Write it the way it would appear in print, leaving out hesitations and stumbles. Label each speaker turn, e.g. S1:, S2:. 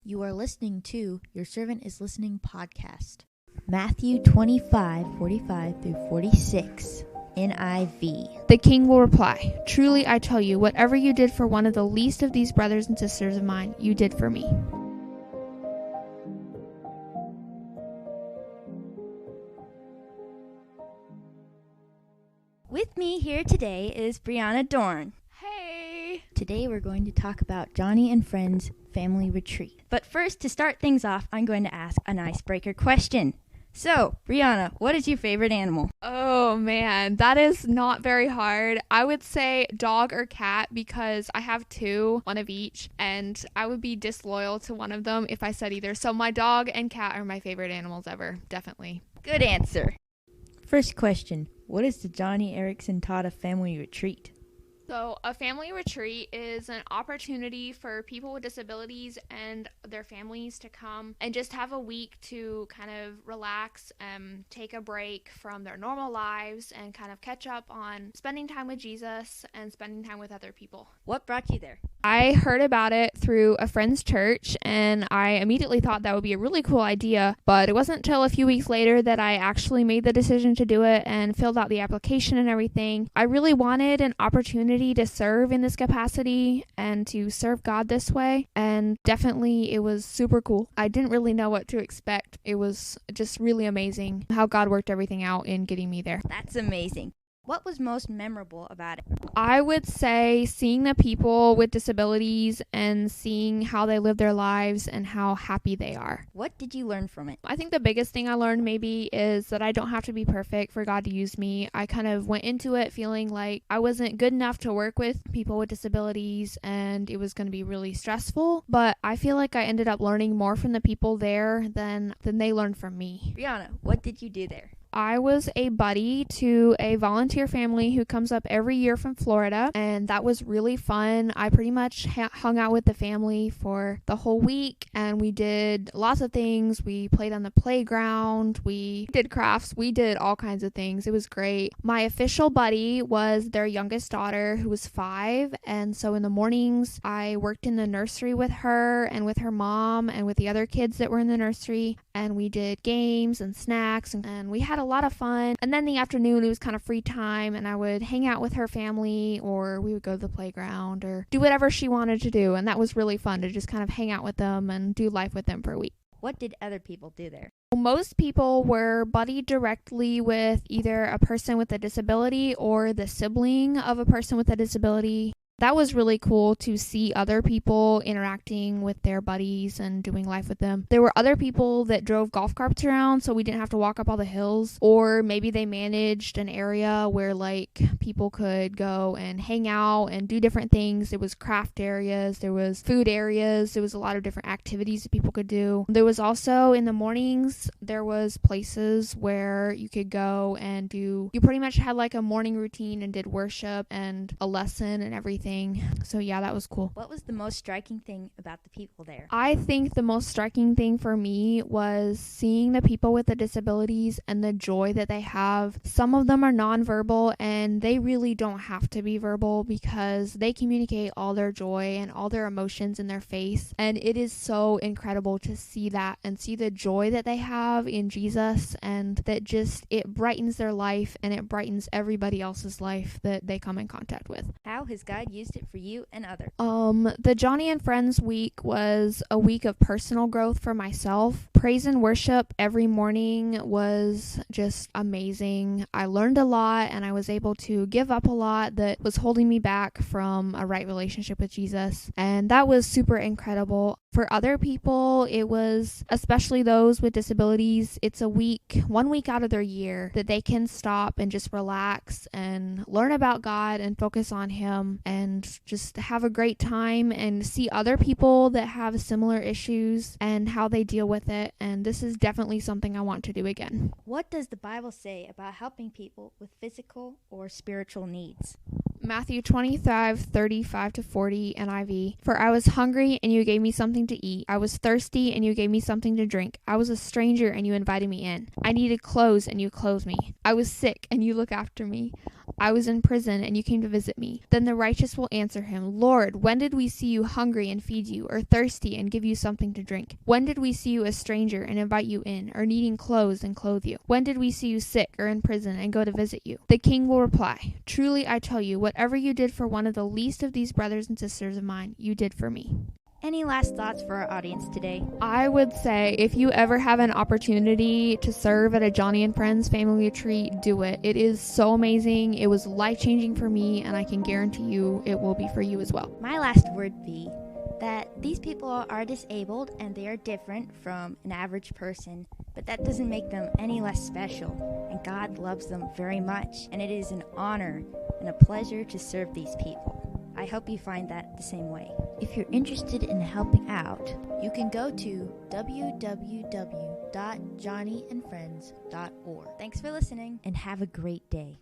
S1: You are listening to Your Servant is Listening podcast. Matthew 25:45 through 46, NIV.
S2: The king will reply, "Truly I tell you, whatever you did for one of the least of these brothers and sisters of mine, you did for me."
S1: With me here today is Brianna Dorn.
S2: Hey!
S1: Today we're going to talk about Johnny and Friends Family Retreat. But first, to start things off, I'm going to ask an icebreaker question. So, Brianna, what is your favorite animal?
S2: Oh man, that is not very hard. I would say dog or cat because I have two, one of each, and I would be disloyal to one of them if I said either. So my dog and cat are my favorite animals ever, definitely.
S1: Good answer. First question, what is the Johnny Erickson Tata Family Retreat?
S2: So a family retreat is an opportunity for people with disabilities and their families to come and just have a week to kind of relax, take a break from their normal lives and kind of catch up on spending time with Jesus and spending time with other people.
S1: What brought you there?
S2: I heard about it through a friend's church and I immediately thought that would be a really cool idea, but it wasn't until a few weeks later that I actually made the decision to do it and filled out the application and everything. I really wanted an opportunity to serve in this capacity and to serve God this way, and definitely it was super cool. I didn't really know what to expect. It was just really amazing how God worked everything out in getting me there.
S1: That's amazing. What was most memorable about it?
S2: I would say seeing the people with disabilities and seeing how they live their lives and how happy they are.
S1: What did you learn from it?
S2: I think the biggest thing I learned maybe is that I don't have to be perfect for God to use me. I kind of went into it feeling like I wasn't good enough to work with people with disabilities and it was going to be really stressful, but I feel like I ended up learning more from the people there than they learned from me.
S1: Brianna, what did you do there?
S2: I was a buddy to a volunteer family who comes up every year from Florida, and that was really fun. I pretty much hung out with the family for the whole week, and we did lots of things. We played on the playground, we did crafts, we did all kinds of things. It was great. My official buddy was their youngest daughter, who was 5, and so in the mornings, I worked in the nursery with her and with her mom and with the other kids that were in the nursery, and we did games and snacks, and we had a lot of fun. And then the afternoon, it was kind of free time, and I would hang out with her family, or we would go to the playground or do whatever she wanted to do, and that was really fun to just kind of hang out with them and do life with them for a week.
S1: What did other people do there?
S2: Most people were buddied directly with either a person with a disability or the sibling of a person with a disability. That was really cool to see other people interacting with their buddies and doing life with them. There were other people that drove golf carts around so we didn't have to walk up all the hills, or maybe they managed an area where like people could go and hang out and do different things. There was craft areas, there was food areas, there was a lot of different activities that people could do. There was also in the mornings, there was places where you could go and you pretty much had like a morning routine and did worship and a lesson and everything. So yeah, that was cool.
S1: What was the most striking thing about the people there?
S2: I think the most striking thing for me was seeing the people with the disabilities and the joy that they have. Some of them are nonverbal and they really don't have to be verbal because they communicate all their joy and all their emotions in their face. And it is so incredible to see that and see the joy that they have in Jesus, and that just it brightens their life and it brightens everybody else's life that they come in contact with.
S1: How has God used it for you and others?
S2: The Johnny and Friends week was a week of personal growth for myself. Praise and worship every morning was just amazing. I learned a lot and I was able to give up a lot that was holding me back from a right relationship with Jesus. And that was super incredible. For other people, it was, especially those with disabilities, it's a week, 1 week out of their year that they can stop and just relax and learn about God and focus on Him and just have a great time and see other people that have similar issues and how they deal with it. And this is definitely something I want to do again.
S1: What does the Bible say about helping people with physical or spiritual needs?
S2: Matthew 25:35-40 NIV. For I was hungry and you gave me something to eat. I was thirsty and you gave me something to drink. I was a stranger and you invited me in. I needed clothes and you clothed me. I was sick and you looked after me. I was in prison, and you came to visit me. Then the righteous will answer him, Lord, when did we see you hungry and feed you, or thirsty and give you something to drink? When did we see you a stranger and invite you in, or needing clothes and clothe you? When did we see you sick or in prison and go to visit you? The king will reply, Truly I tell you, whatever you did for one of the least of these brothers and sisters of mine, you did for me.
S1: Any last thoughts for our audience today?
S2: I would say if you ever have an opportunity to serve at a Johnny and Friends family retreat, do it. It is so amazing. It was life-changing for me, and I can guarantee you it will be for you as well.
S1: My last word be that these people are disabled and they are different from an average person, but that doesn't make them any less special, and God loves them very much, and it is an honor and a pleasure to serve these people. I hope you find that the same way. If you're interested in helping out, you can go to www.johnnyandfriends.org. Thanks for listening and have a great day.